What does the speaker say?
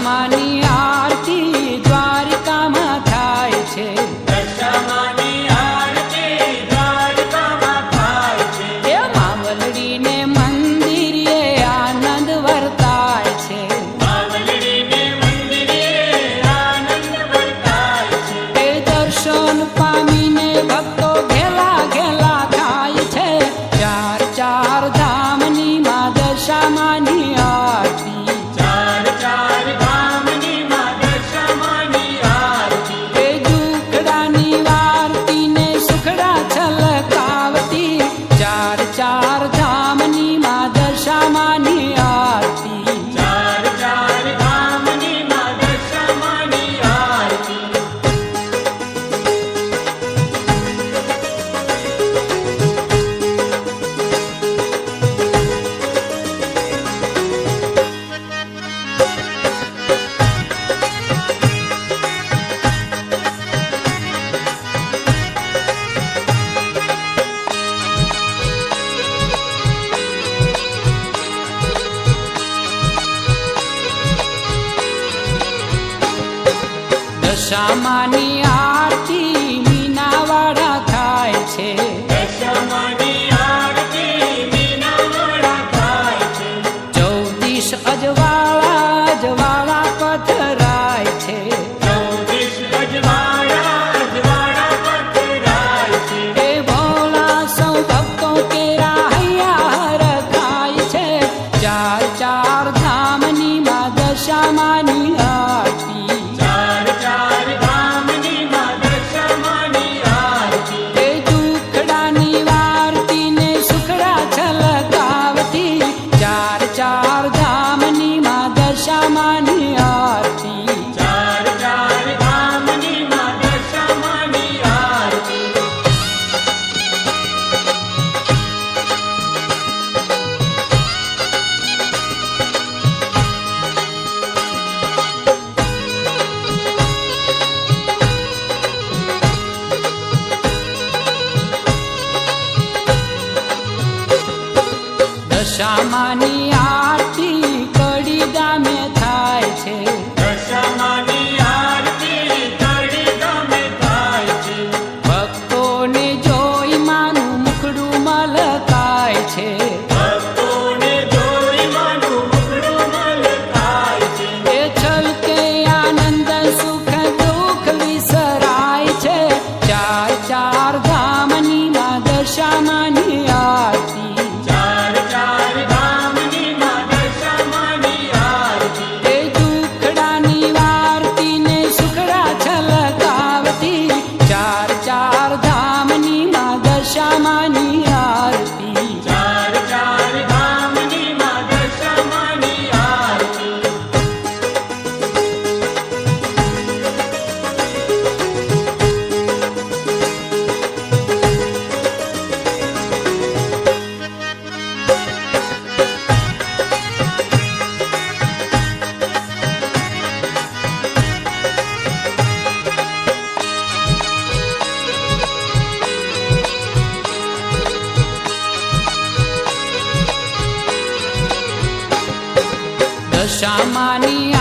દશામાની આરતી દ્વારિકામાં થાય છે. દશામાની આરતી દ્વારિકામાં થાય છે. એ માવલડીને મંદિરે આનંદ વર્તાય છે. માવલડીને મંદિરે આનંદ વર્તાય છે. એ દર્શન પામીને ભક્તો ઘેલા ઘેલા થાય છે. ચાર ચાર ધામની માં દશામાની આરતી. ચાર ચાર ધામની માં દશામાની આરતી. એ દુખડાની વારતી ને સુખડા છલકાવતી. ચાર ચાર ધામની માં દશામાની આરતી. ચાર ચાર ધામની માં દશામાની આરતી. દશામાની આરતી મીનાવાડા થાય છે. દશામાની આરતી મીનાવાડા થાય છે. 14 અજવાળા અજવાળા પથરાય છે. 14 અજવાળા પથરાય છે. એ ભોળા સૌ ભક્તો કેરા હૈયા હરખાય છે. ચાર ચાર ધામની માં દશામાની આરતી. ચાર ચાર ધામની માં દશામાની આરતી. એ દુખડાની વારતી ને સુખડા છલકાવતી. ચાર ચાર ધામની માં દશામાની આરતી. ચાર ચાર ધામની માં દશામાની આરતી. દશામાની આરતી કડી ગામે થાય છે. દશામાની આરતી કડી ગામે થાય છે. ભક્તોને જોઈ માનું મુખડું મલકાય છે. ભક્તોને જોઈ માનું મુખડું મલકાય છે. એ છલકે આનંદ સુખ દુઃખ વિસરાય છે. ચાર ચાર ધામની માં દશામાની આરતી. ચાર ચાર ધામની માં દશામાની આરતી. એ દુખડાની વારતી ને સુખડા છલકાવતી. ચાર ચાર ધામની માં દશામાની આરતી. ચાર ચાર ધામની માં દશામાની આરતી. દશામાની